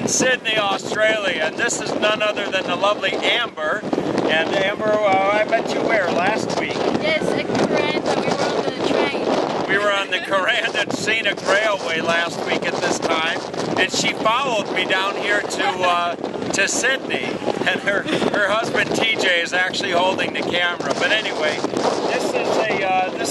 in Sydney, Australia, and this is none other than the lovely Amber. And Amber, I met you where last week? Yes, at Kuranda. We were on the train. We were on the Kuranda Scenic Railway last week at this time, and she followed me down here to Sydney. And her husband TJ is actually holding the camera. But anyway, this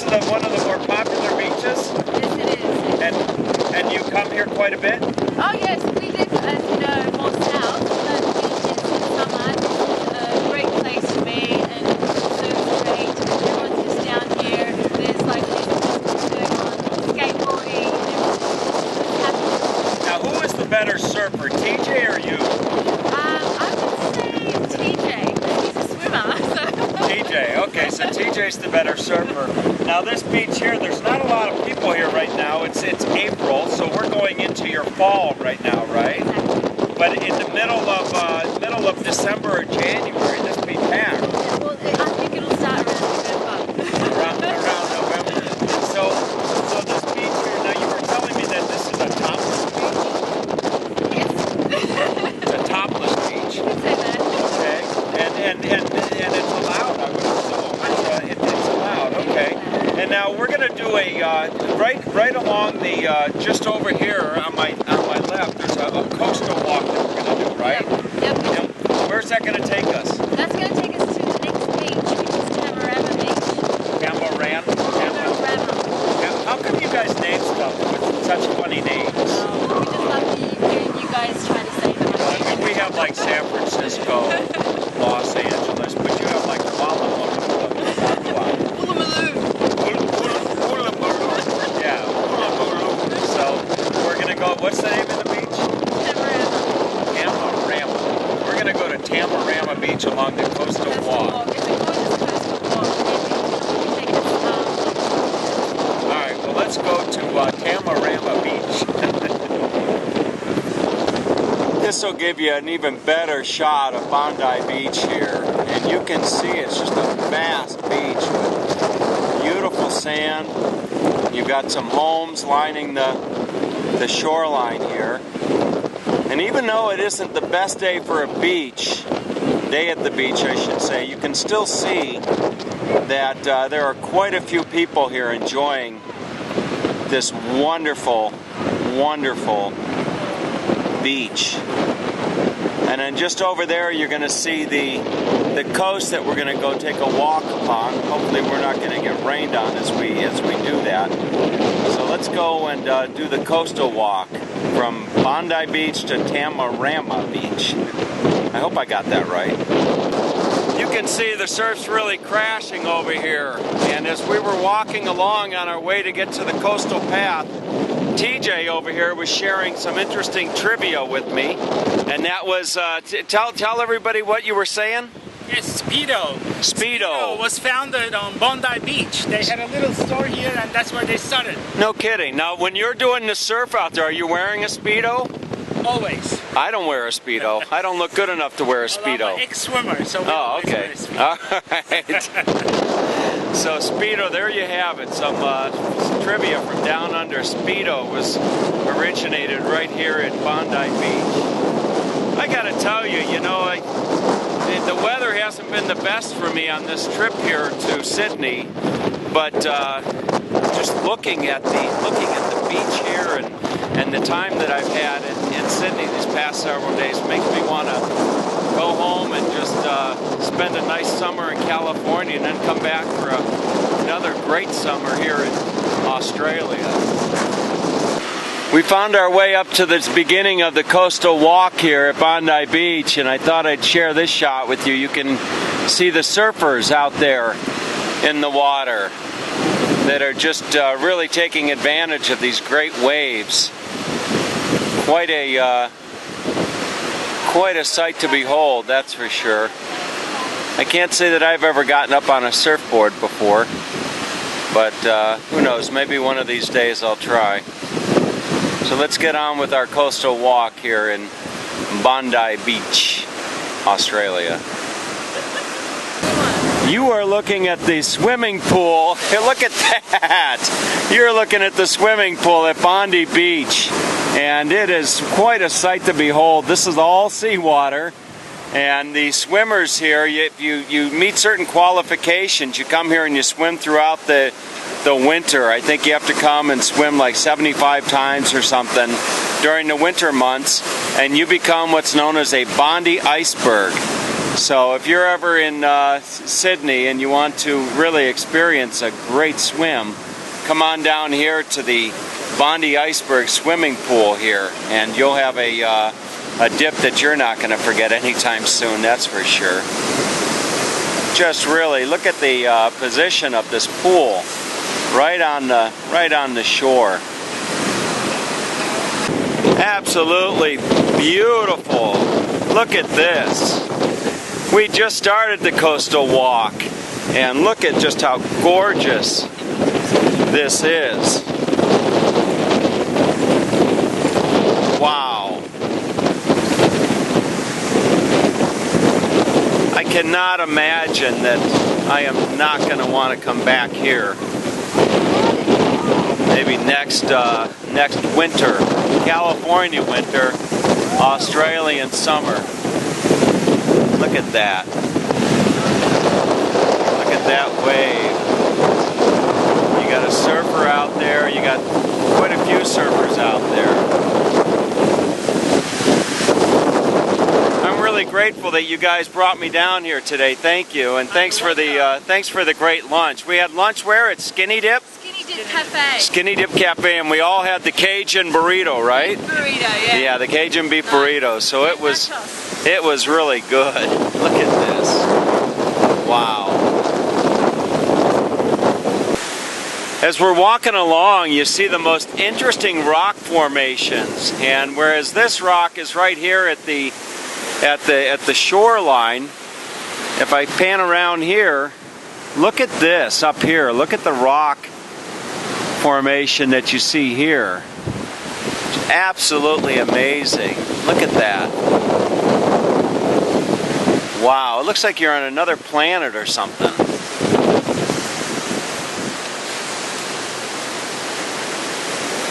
is one of the more popular beaches. Yes, it is. And you come here quite a bit? Oh yes, we live, as you know, more south. The beach is in summer. It's a great place to be, and the surf's great. Everyone's just down here. There's like going on skateboarding and everything. Now, who is the better surfer, TJ or you? I would say TJ. He's a swimmer, so. TJ, okay, so TJ's the better surfer. Now this beach here, there's not a lot of people here right now. It's April, so we're going into your fall right now, right? Exactly. But in the middle of December or January, this be packed. Well, I think it'll start around November. around November. So this beach here, now you were telling me that this is a topless beach? Yes. A topless beach. You can say that. Okay. And it's allowed, I would assume. It's allowed, okay. And now we're going to do a, right along the, just over here on my left, there's a coastal walk that we're going to do, right? Yep. And where's that going to take us? That's going to take us to the next beach, which is Tamarama Beach. Tamarama? Tamarama. How come you guys name stuff with such funny names? We just love hearing you guys try to say them. I mean, we have like San Francisco, Los Angeles, but you have like Kuala Lumpur. Yeah, so we're gonna go. What's the name of the beach? Tamarama. We're gonna go to Tamarama Beach along the coastal walk. It's a gorgeous coastal walk, and we take us All right, well let's go to Tamarama Beach. This will give you an even better shot of Bondi Beach here, and you can see it's just a vast beach with beautiful sand. You've got some homes lining the shoreline here. And even though it isn't the best day for a beach, day at the beach I should say, you can still see that there are quite a few people here enjoying this wonderful, wonderful beach. And then just over there you're going to see the coast that we're going to go take a walk upon. Hopefully we're not going to get rained on as we do that. So let's go and do the coastal walk from Bondi Beach to Tamarama Beach. I hope I got that right. You can see the surf's really crashing over here. And as we were walking along on our way to get to the coastal path, TJ over here was sharing some interesting trivia with me, and that was, tell everybody what you were saying? Yes, Speedo. Speedo was founded on Bondi Beach. They had a little store here, and that's where they started. No kidding. Now, when you're doing the surf out there, are you wearing a Speedo? Always. I don't wear a Speedo. I don't look good enough to wear a Speedo. Well, I'm an ex-swimmer, so we oh, always wear okay. a Speedo. All right. So Speedo, there you have it. Some trivia from down under. Speedo was originated right here at Bondi Beach. I gotta tell you, you know, the weather hasn't been the best for me on this trip here to Sydney, but just looking at the beach here and the time that I've had in Sydney these past several days makes me want to go home and just spend a nice summer in California and then come back for another great summer here in Australia. We found our way up to the beginning of the coastal walk here at Bondi Beach, and I thought I'd share this shot with you. You can see the surfers out there in the water that are just really taking advantage of these great waves. Quite a sight to behold, that's for sure. I can't say that I've ever gotten up on a surfboard before, but who knows, maybe one of these days I'll try. So let's get on with our coastal walk here in Bondi Beach, Australia. You are looking at the swimming pool. Hey, look at that! You're looking at the swimming pool at Bondi Beach. and it is quite a sight to behold. This is all seawater, and the swimmers here, you meet certain qualifications. You come here and you swim throughout the winter. I think you have to come and swim like 75 times or something during the winter months, and you become what's known as a Bondi Iceberg. So if you're ever in Sydney and you want to really experience a great swim, come on down here to the Bondi Iceberg swimming pool here, and you'll have a dip that you're not going to forget anytime soon, that's for sure. Just really look at the position of this pool, right on the shore. Absolutely beautiful. Look at this. We just started the coastal walk, and look at just how gorgeous this is. Wow. I cannot imagine that I am not going to want to come back here. Maybe next winter, California winter, Australian summer. Look at that. Look at that wave. You got a surfer out there. You got quite a few surfers out there. I'm really grateful that you guys brought me down here today. Thank you, and thanks for the great lunch. We had lunch where? At Skinny Dip? Skinny Dip Cafe. Skinny Dip Cafe, and we all had the Cajun burrito, right? Beef burrito, yeah. Yeah, the Cajun beef burrito. So it was really good. Look at this. Wow. As we're walking along, you see the most interesting rock formations, and whereas this rock is right here at the shoreline, if I pan around here, look at this up here. Look at the rock formation that you see here. It's absolutely amazing. Look at that. Wow, it looks like you're on another planet or something.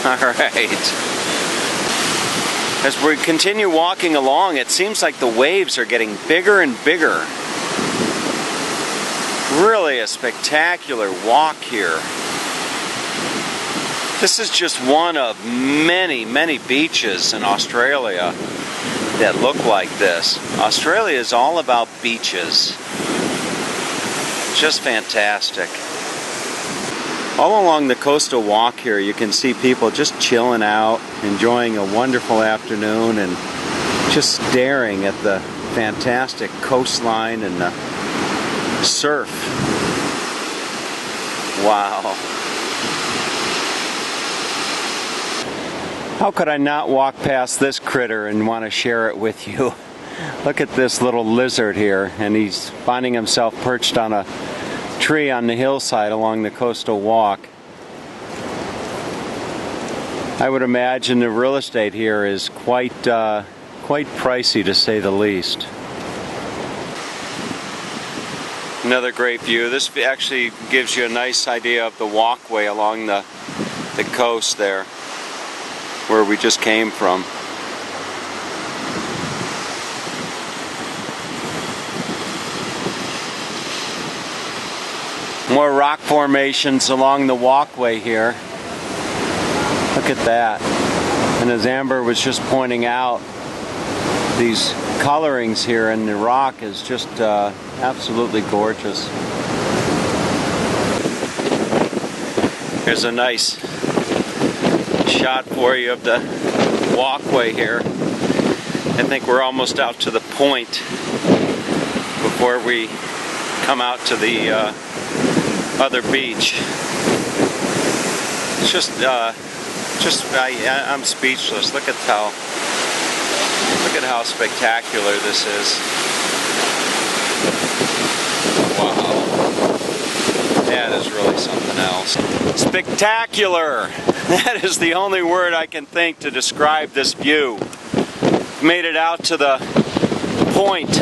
All right. As we continue walking along, it seems like the waves are getting bigger and bigger. Really a spectacular walk here. This is just one of many, many beaches in Australia that look like this. Australia is all about beaches. Just fantastic. All along the coastal walk here, you can see people just chilling out, enjoying a wonderful afternoon, and just staring at the fantastic coastline and the surf. Wow. How could I not walk past this critter and want to share it with you? Look at this little lizard here, and he's finding himself perched on a tree on the hillside along the coastal walk. I would imagine the real estate here is quite pricey, to say the least. Another great view. This actually gives you a nice idea of the walkway along the coast there, where we just came from. More rock formations along the walkway here. Look at that. And as Amber was just pointing out, these colorings here in the rock is just absolutely gorgeous. Here's a nice shot for you of the walkway here. I think we're almost out to the point before we come out to the other beach. It's I'm speechless. Look at how spectacular this is. Wow. That is really something else. Spectacular! That is the only word I can think to describe this view. Made it out to the point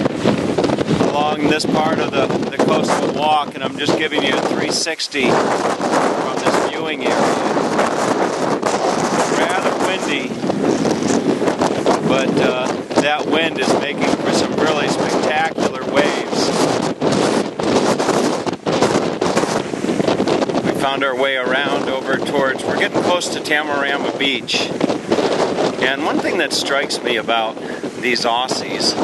along this part of the coastal walk, and I'm just giving you a 360 from this viewing area. Rather windy. wind is making for some really spectacular waves. We found our way around over towards, we're getting close to Tamarama Beach. And one thing that strikes me about these Aussies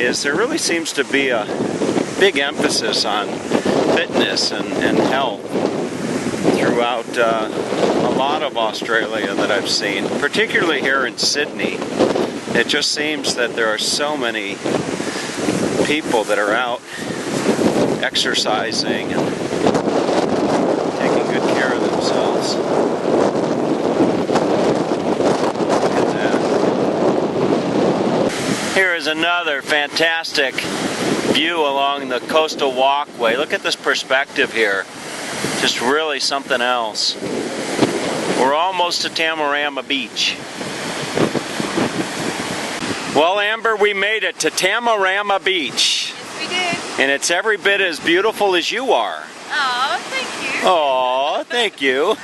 is there really seems to be a big emphasis on fitness and health throughout a lot of Australia that I've seen, particularly here in Sydney. It just seems that there are so many people that are out exercising and taking good care of themselves. Look at that. Here is another fantastic view along the coastal walkway. Look at this perspective here. Just really something else. We're almost to Tamarama Beach. Well, Amber, we made it to Tamarama Beach. Yes, we did. And it's every bit as beautiful as you are. Oh, thank you. Oh, thank you.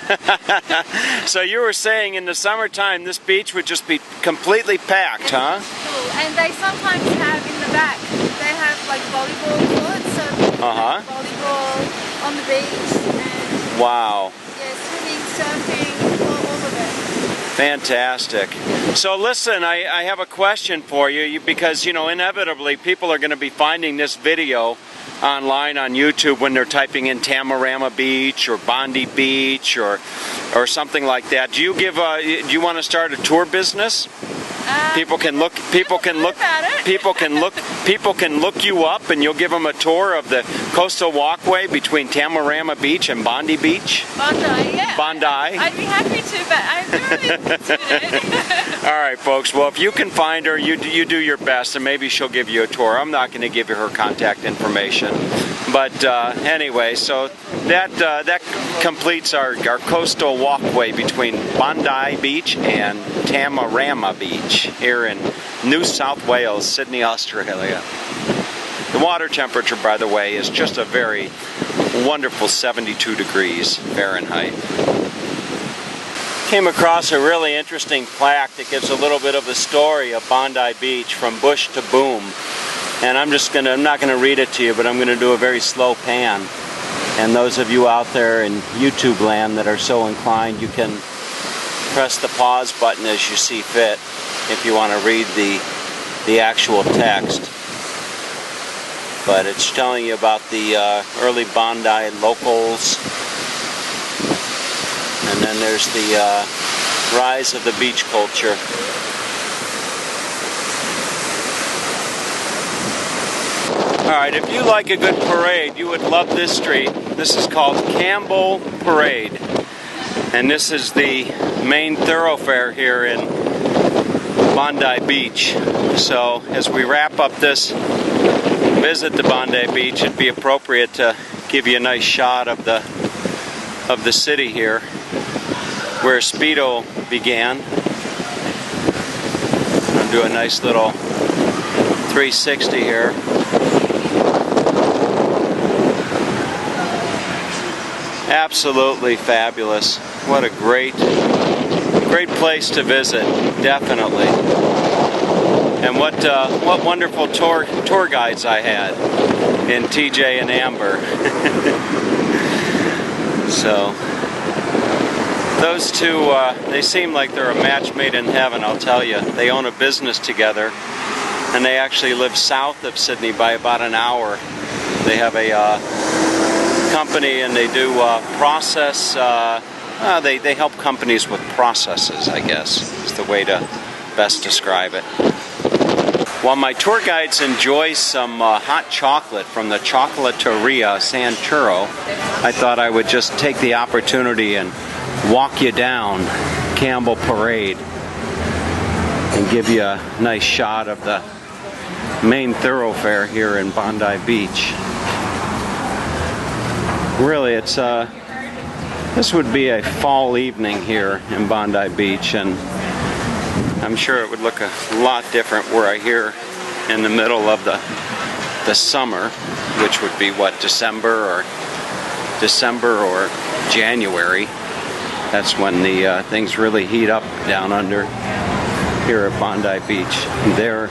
So you were saying in the summertime this beach would just be completely packed, huh? Cool. And they sometimes have in the back, they have like volleyball courts, so people play volleyball on the beach. And wow. yeah, swimming, surfing, all of it. Fantastic. So listen, I have a question for you because, you know, inevitably people are going to be finding this video online on YouTube when they're typing in Tamarama Beach or Bondi Beach or something like that. Do you give do you want to start a tour business? People can look you up and you'll give them a tour of the coastal walkway between Tamarama Beach and Bondi Beach. Bondi, yeah. Bondi. I'd be happy to, but I've never really considered it. All right, folks. Well, if you can find her, you do your best, and maybe she'll give you a tour. I'm not going to give you her contact information, but anyway, so that completes our coastal walkway between Bondi Beach and Tamarama Beach here in New South Wales, Sydney, Australia. The water temperature, by the way, is just a very wonderful 72 degrees Fahrenheit. Came across a really interesting plaque that gives a little bit of the story of Bondi Beach from bush to boom. And I'm not gonna read it to you, but I'm gonna do a very slow pan. And those of you out there in YouTube land that are so inclined, you can press the pause button as you see fit if you want to read the actual text. But it's telling you about the early Bondi locals. And then there's the rise of the beach culture. Alright, if you like a good parade, you would love this street. This is called Campbell Parade. And this is the main thoroughfare here in Bondi Beach. So as we wrap up this visit to Bondi Beach, it'd be appropriate to give you a nice shot of the city here, where Speedo began. I'll do a nice little 360 here. Absolutely fabulous. What a great place to visit, definitely. And what wonderful tour guides I had in TJ and Amber. So those two, they seem like they're a match made in heaven, I'll tell you. They own a business together, and they actually live south of Sydney by about an hour. They have a company, and they do process, they help companies with processes, I guess, is the way to best describe it. While my tour guides enjoy some hot chocolate from the Chocolateria Santuro, I thought I would just take the opportunity and walk you down Campbell Parade and give you a nice shot of the main thoroughfare here in Bondi Beach. Really, it's this would be a fall evening here in Bondi Beach, and I'm sure it would look a lot different were I here in the middle of the summer, which would be what, December or January. That's when the things really heat up down under here at Bondi Beach. There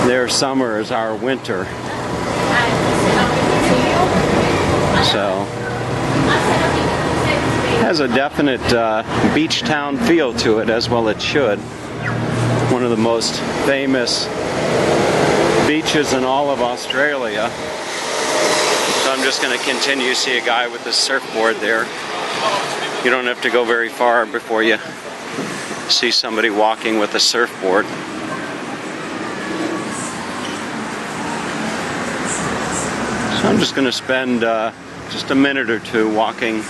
their summer is our winter. So has a definite beach town feel to it, as well it should. One of the most famous beaches in all of Australia. So I'm just going to continue. See a guy with a surfboard there. You don't have to go very far before you see somebody walking with a surfboard. So I'm just going to spend just a minute or two walking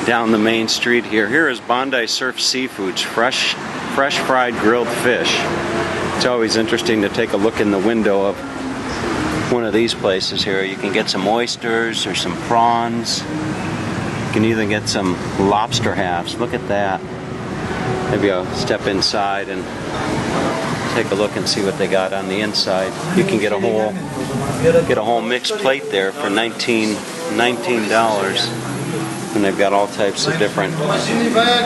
down the main street here. Here is Bondi Surf Seafoods, fresh fried grilled fish. It's always interesting to take a look in the window of one of these places here. You can get some oysters or some prawns. You can even get some lobster halves. Look at that. Maybe I'll step inside and take a look and see what they got on the inside. You can get a whole mixed plate there for $19. And they've got all types of different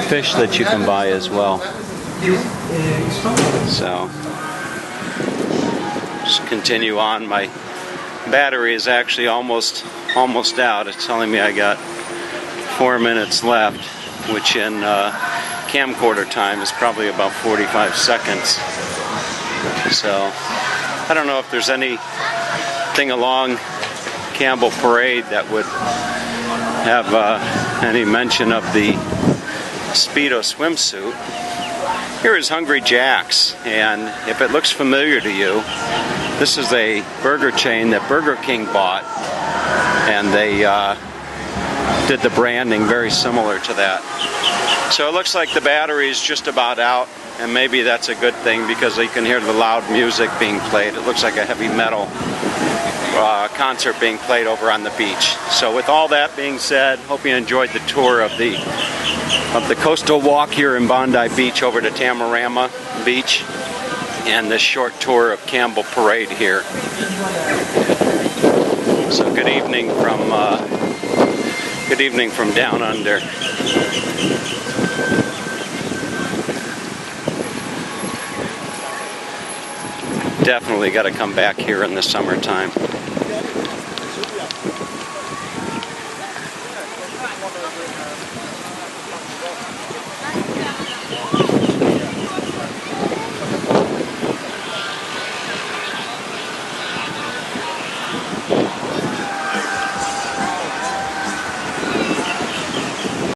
fish that you can buy as well. So just continue on. My battery is actually almost out. It's telling me I got 4 minutes left, which in camcorder time is probably about 45 seconds. So I don't know if there's anything along Campbell Parade that would have any mention of the Speedo swimsuit. Here is Hungry Jack's, and if it looks familiar to you, this is a burger chain that Burger King bought, and they did the branding very similar to that. So it looks like the battery is just about out, and maybe that's a good thing because you can hear the loud music being played. It looks like a heavy metal concert being played over on the beach. So with all that being said, hope you enjoyed the tour of the coastal walk here in Bondi Beach over to Tamarama Beach, and this short tour of Campbell Parade here. So good evening from down under. Definitely got to come back here in the summertime.